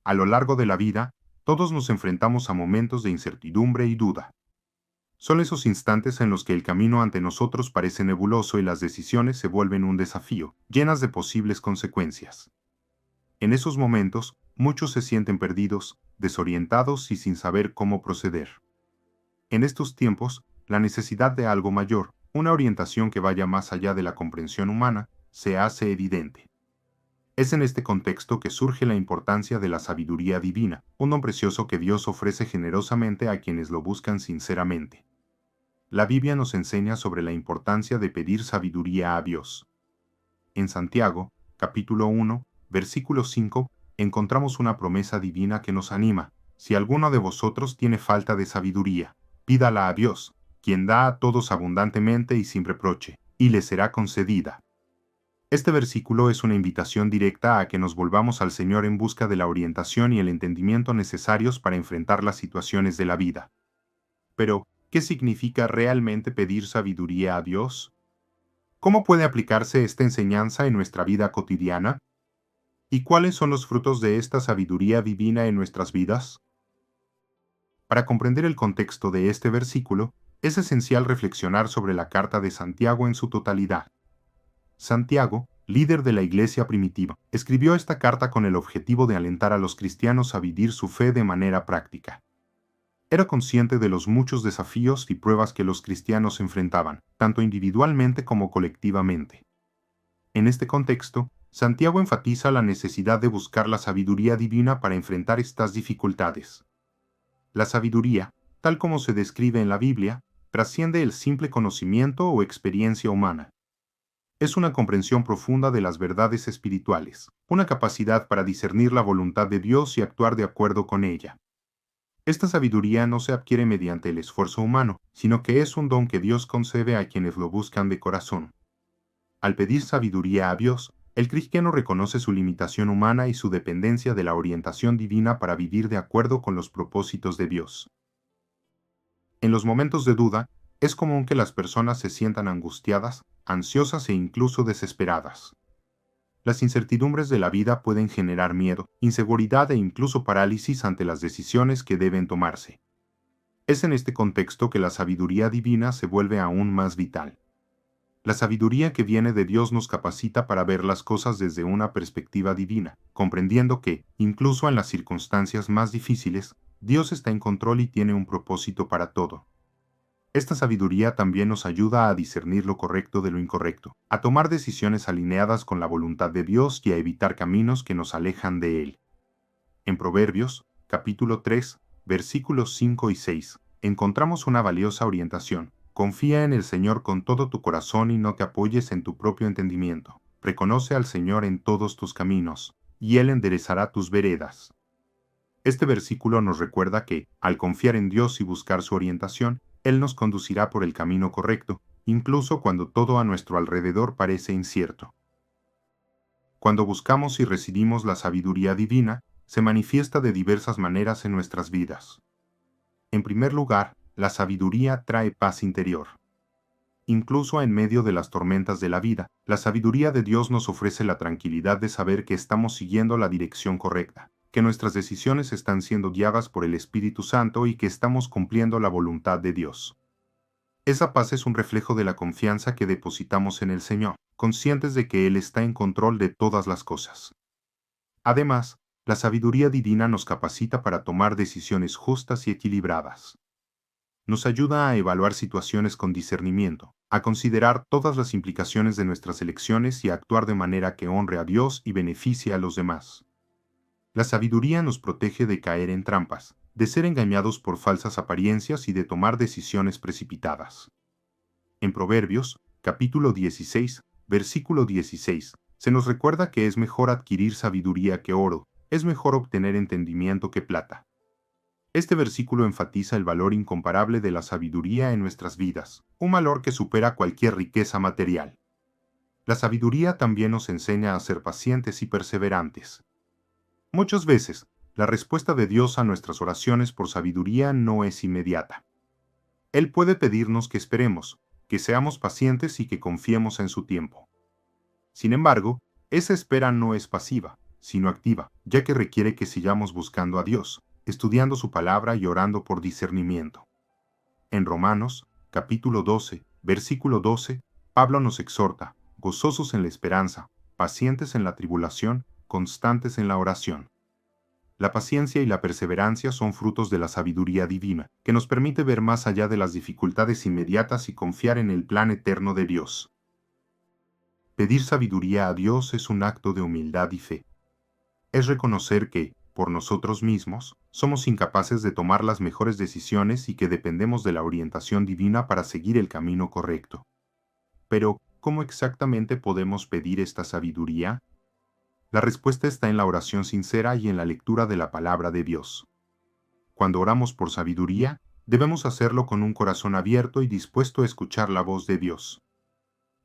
A lo largo de la vida, todos nos enfrentamos a momentos de incertidumbre y duda. Son esos instantes en los que el camino ante nosotros parece nebuloso y las decisiones se vuelven un desafío, llenas de posibles consecuencias. En esos momentos, muchos se sienten perdidos, desorientados y sin saber cómo proceder. En estos tiempos, la necesidad de algo mayor, una orientación que vaya más allá de la comprensión humana, se hace evidente. Es en este contexto que surge la importancia de la sabiduría divina, un don precioso que Dios ofrece generosamente a quienes lo buscan sinceramente. La Biblia nos enseña sobre la importancia de pedir sabiduría a Dios. En Santiago, capítulo 1, versículo 5, encontramos una promesa divina que nos anima: si alguno de vosotros tiene falta de sabiduría, pídala a Dios, quien da a todos abundantemente y sin reproche, y le será concedida. Este versículo es una invitación directa a que nos volvamos al Señor en busca de la orientación y el entendimiento necesarios para enfrentar las situaciones de la vida. Pero, ¿qué significa realmente pedir sabiduría a Dios? ¿Cómo puede aplicarse esta enseñanza en nuestra vida cotidiana? ¿Y cuáles son los frutos de esta sabiduría divina en nuestras vidas? Para comprender el contexto de este versículo, es esencial reflexionar sobre la carta de Santiago en su totalidad. Santiago, líder de la iglesia primitiva, escribió esta carta con el objetivo de alentar a los cristianos a vivir su fe de manera práctica. Era consciente de los muchos desafíos y pruebas que los cristianos enfrentaban, tanto individualmente como colectivamente. En este contexto, Santiago enfatiza la necesidad de buscar la sabiduría divina para enfrentar estas dificultades. La sabiduría, tal como se describe en la Biblia, trasciende el simple conocimiento o experiencia humana. Es una comprensión profunda de las verdades espirituales, una capacidad para discernir la voluntad de Dios y actuar de acuerdo con ella. Esta sabiduría no se adquiere mediante el esfuerzo humano, sino que es un don que Dios concede a quienes lo buscan de corazón. Al pedir sabiduría a Dios, el cristiano reconoce su limitación humana y su dependencia de la orientación divina para vivir de acuerdo con los propósitos de Dios. En los momentos de duda, es común que las personas se sientan angustiadas, ansiosas e incluso desesperadas. Las incertidumbres de la vida pueden generar miedo, inseguridad e incluso parálisis ante las decisiones que deben tomarse. Es en este contexto que la sabiduría divina se vuelve aún más vital. La sabiduría que viene de Dios nos capacita para ver las cosas desde una perspectiva divina, comprendiendo que, incluso en las circunstancias más difíciles, Dios está en control y tiene un propósito para todo. Esta sabiduría también nos ayuda a discernir lo correcto de lo incorrecto, a tomar decisiones alineadas con la voluntad de Dios y a evitar caminos que nos alejan de Él. En Proverbios, capítulo 3, versículos 5 y 6, encontramos una valiosa orientación. Confía en el Señor con todo tu corazón y no te apoyes en tu propio entendimiento. Reconoce al Señor en todos tus caminos, y Él enderezará tus veredas. Este versículo nos recuerda que, al confiar en Dios y buscar su orientación, Él nos conducirá por el camino correcto, incluso cuando todo a nuestro alrededor parece incierto. Cuando buscamos y recibimos la sabiduría divina, se manifiesta de diversas maneras en nuestras vidas. En primer lugar, la sabiduría trae paz interior. Incluso en medio de las tormentas de la vida, la sabiduría de Dios nos ofrece la tranquilidad de saber que estamos siguiendo la dirección correcta, que nuestras decisiones están siendo guiadas por el Espíritu Santo y que estamos cumpliendo la voluntad de Dios. Esa paz es un reflejo de la confianza que depositamos en el Señor, conscientes de que Él está en control de todas las cosas. Además, la sabiduría divina nos capacita para tomar decisiones justas y equilibradas. Nos ayuda a evaluar situaciones con discernimiento, a considerar todas las implicaciones de nuestras elecciones y a actuar de manera que honre a Dios y beneficie a los demás. La sabiduría nos protege de caer en trampas, de ser engañados por falsas apariencias y de tomar decisiones precipitadas. En Proverbios, capítulo 16, versículo 16, se nos recuerda que es mejor adquirir sabiduría que oro, es mejor obtener entendimiento que plata. Este versículo enfatiza el valor incomparable de la sabiduría en nuestras vidas, un valor que supera cualquier riqueza material. La sabiduría también nos enseña a ser pacientes y perseverantes. Muchas veces, la respuesta de Dios a nuestras oraciones por sabiduría no es inmediata. Él puede pedirnos que esperemos, que seamos pacientes y que confiemos en su tiempo. Sin embargo, esa espera no es pasiva, sino activa, ya que requiere que sigamos buscando a Dios, estudiando su palabra y orando por discernimiento. En Romanos, capítulo 12, versículo 12, Pablo nos exhorta, gozosos en la esperanza, pacientes en la tribulación, constantes en la oración. La paciencia y la perseverancia son frutos de la sabiduría divina, que nos permite ver más allá de las dificultades inmediatas y confiar en el plan eterno de Dios. Pedir sabiduría a Dios es un acto de humildad y fe. Es reconocer que, por nosotros mismos, somos incapaces de tomar las mejores decisiones y que dependemos de la orientación divina para seguir el camino correcto. Pero, ¿cómo exactamente podemos pedir esta sabiduría? La respuesta está en la oración sincera y en la lectura de la palabra de Dios. Cuando oramos por sabiduría, debemos hacerlo con un corazón abierto y dispuesto a escuchar la voz de Dios.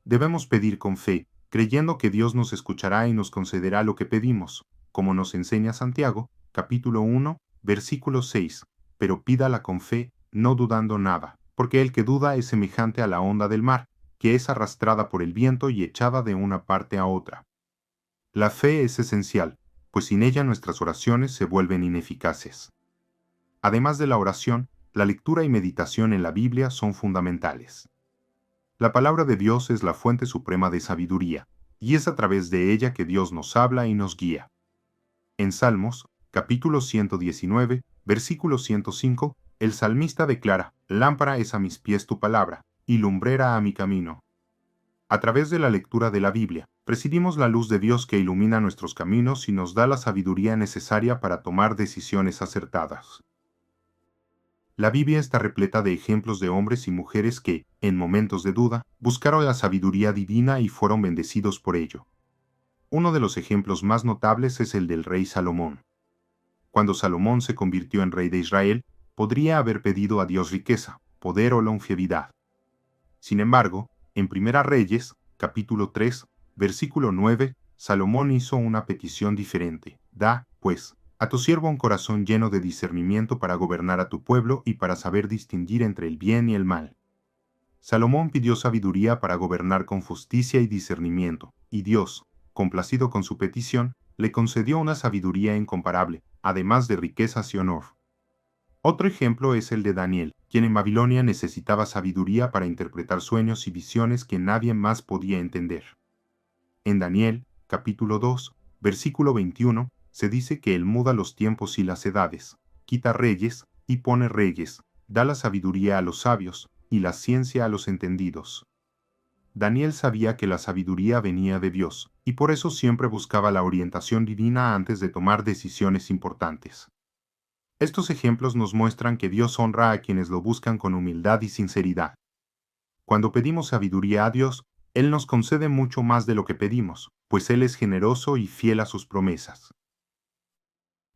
Debemos pedir con fe, creyendo que Dios nos escuchará y nos concederá lo que pedimos, como nos enseña Santiago, capítulo 1, versículo 6, pero pídala con fe, no dudando nada, porque el que duda es semejante a la onda del mar, que es arrastrada por el viento y echada de una parte a otra. La fe es esencial, pues sin ella nuestras oraciones se vuelven ineficaces. Además de la oración, la lectura y meditación en la Biblia son fundamentales. La palabra de Dios es la fuente suprema de sabiduría, y es a través de ella que Dios nos habla y nos guía. En Salmos, capítulo 119, versículo 105, el salmista declara, «Lámpara es a mis pies tu palabra, y lumbrera a mi camino». A través de la lectura de la Biblia, recibimos la luz de Dios que ilumina nuestros caminos y nos da la sabiduría necesaria para tomar decisiones acertadas. La Biblia está repleta de ejemplos de hombres y mujeres que, en momentos de duda, buscaron la sabiduría divina y fueron bendecidos por ello. Uno de los ejemplos más notables es el del rey Salomón. Cuando Salomón se convirtió en rey de Israel, podría haber pedido a Dios riqueza, poder o longevidad. Sin embargo, en Primera Reyes, capítulo 3, versículo 9, Salomón hizo una petición diferente. Da, pues, a tu siervo un corazón lleno de discernimiento para gobernar a tu pueblo y para saber distinguir entre el bien y el mal. Salomón pidió sabiduría para gobernar con justicia y discernimiento, y Dios, complacido con su petición, le concedió una sabiduría incomparable, además de riquezas y honor. Otro ejemplo es el de Daniel, quien en Babilonia necesitaba sabiduría para interpretar sueños y visiones que nadie más podía entender. En Daniel, capítulo 2, versículo 21, se dice que Él muda los tiempos y las edades, quita reyes y pone reyes, da la sabiduría a los sabios y la ciencia a los entendidos. Daniel sabía que la sabiduría venía de Dios, y por eso siempre buscaba la orientación divina antes de tomar decisiones importantes. Estos ejemplos nos muestran que Dios honra a quienes lo buscan con humildad y sinceridad. Cuando pedimos sabiduría a Dios, Él nos concede mucho más de lo que pedimos, pues Él es generoso y fiel a sus promesas.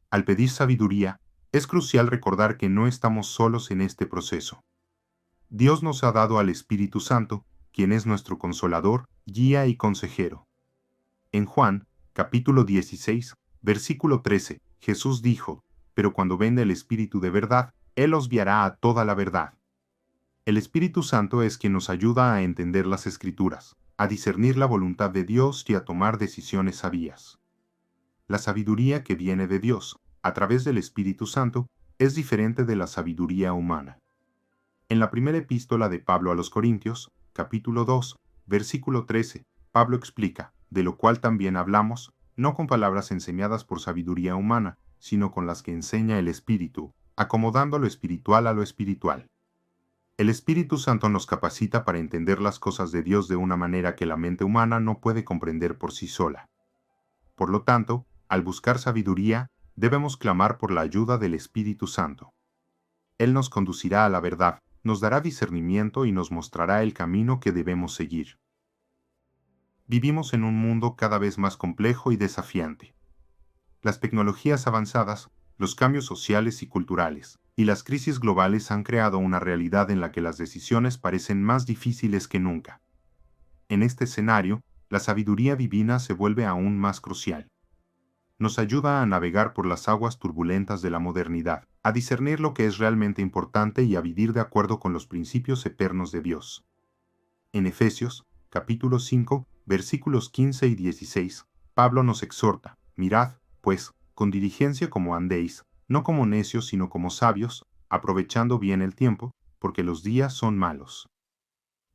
Al pedir sabiduría, es crucial recordar que no estamos solos en este proceso. Dios nos ha dado al Espíritu Santo, quien es nuestro consolador, guía y consejero. En Juan, capítulo 16, versículo 13, Jesús dijo, «Pero cuando venga el Espíritu de verdad, Él os guiará a toda la verdad». El Espíritu Santo es quien nos ayuda a entender las Escrituras, a discernir la voluntad de Dios y a tomar decisiones sabias. La sabiduría que viene de Dios, a través del Espíritu Santo, es diferente de la sabiduría humana. En la primera epístola de Pablo a los Corintios, capítulo 2, versículo 13, Pablo explica, «De lo cual también hablamos, no con palabras enseñadas por sabiduría humana, sino con las que enseña el Espíritu, acomodando lo espiritual a lo espiritual». El Espíritu Santo nos capacita para entender las cosas de Dios de una manera que la mente humana no puede comprender por sí sola. Por lo tanto, al buscar sabiduría, debemos clamar por la ayuda del Espíritu Santo. Él nos conducirá a la verdad, nos dará discernimiento y nos mostrará el camino que debemos seguir. Vivimos en un mundo cada vez más complejo y desafiante. Las tecnologías avanzadas, los cambios sociales y culturales, y las crisis globales han creado una realidad en la que las decisiones parecen más difíciles que nunca. En este escenario, la sabiduría divina se vuelve aún más crucial. Nos ayuda a navegar por las aguas turbulentas de la modernidad, a discernir lo que es realmente importante y a vivir de acuerdo con los principios eternos de Dios. En Efesios, capítulo 5, versículos 15 y 16, Pablo nos exhorta, Mirad, pues, con diligencia como andéis, no como necios sino como sabios, aprovechando bien el tiempo, porque los días son malos.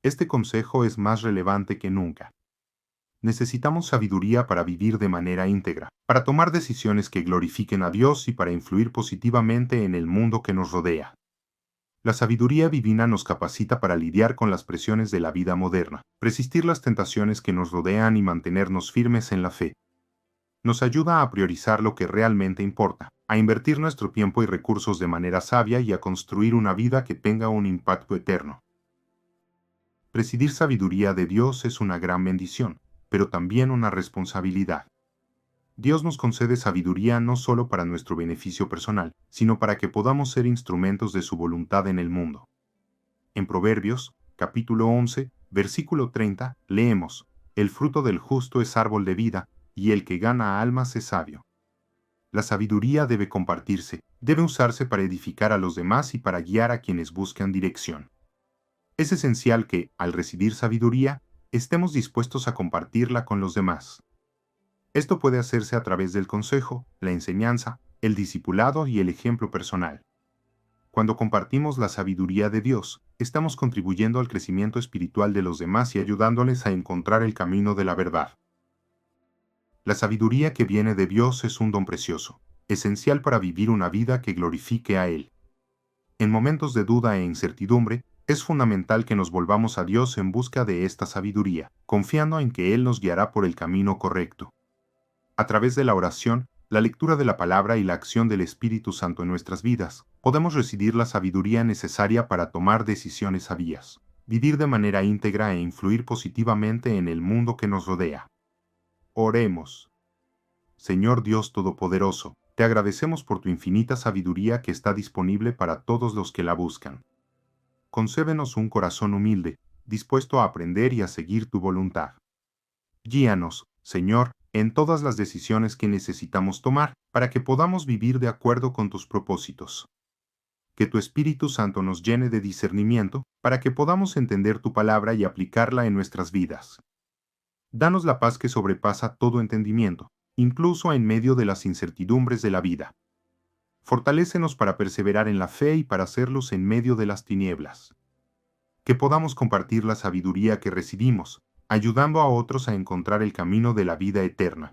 Este consejo es más relevante que nunca. Necesitamos sabiduría para vivir de manera íntegra, para tomar decisiones que glorifiquen a Dios y para influir positivamente en el mundo que nos rodea. La sabiduría divina nos capacita para lidiar con las presiones de la vida moderna, resistir las tentaciones que nos rodean y mantenernos firmes en la fe. Nos ayuda a priorizar lo que realmente importa, a invertir nuestro tiempo y recursos de manera sabia y a construir una vida que tenga un impacto eterno. Presidir sabiduría de Dios es una gran bendición, pero también una responsabilidad. Dios nos concede sabiduría no solo para nuestro beneficio personal, sino para que podamos ser instrumentos de su voluntad en el mundo. En Proverbios, capítulo 11, versículo 30, leemos: El fruto del justo es árbol de vida, y el que gana almas es sabio. La sabiduría debe compartirse, debe usarse para edificar a los demás y para guiar a quienes buscan dirección. Es esencial que, al recibir sabiduría, estemos dispuestos a compartirla con los demás. Esto puede hacerse a través del consejo, la enseñanza, el discipulado y el ejemplo personal. Cuando compartimos la sabiduría de Dios, estamos contribuyendo al crecimiento espiritual de los demás y ayudándoles a encontrar el camino de la verdad. La sabiduría que viene de Dios es un don precioso, esencial para vivir una vida que glorifique a Él. En momentos de duda e incertidumbre, es fundamental que nos volvamos a Dios en busca de esta sabiduría, confiando en que Él nos guiará por el camino correcto. A través de la oración, la lectura de la palabra y la acción del Espíritu Santo en nuestras vidas, podemos recibir la sabiduría necesaria para tomar decisiones sabias, vivir de manera íntegra e influir positivamente en el mundo que nos rodea. Oremos. Señor Dios Todopoderoso, te agradecemos por tu infinita sabiduría que está disponible para todos los que la buscan. Concédenos un corazón humilde, dispuesto a aprender y a seguir tu voluntad. Guíanos, Señor, en todas las decisiones que necesitamos tomar, para que podamos vivir de acuerdo con tus propósitos. Que tu Espíritu Santo nos llene de discernimiento, para que podamos entender tu palabra y aplicarla en nuestras vidas. Danos la paz que sobrepasa todo entendimiento, incluso en medio de las incertidumbres de la vida. Fortalécenos para perseverar en la fe y para hacer luz en medio de las tinieblas. Que podamos compartir la sabiduría que recibimos, ayudando a otros a encontrar el camino de la vida eterna.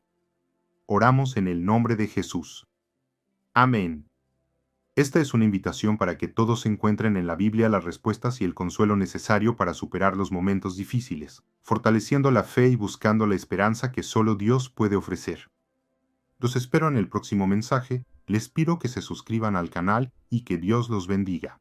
Oramos en el nombre de Jesús. Amén. Esta es una invitación para que todos encuentren en la Biblia las respuestas y el consuelo necesario para superar los momentos difíciles, fortaleciendo la fe y buscando la esperanza que solo Dios puede ofrecer. Los espero en el próximo mensaje, les pido que se suscriban al canal y que Dios los bendiga.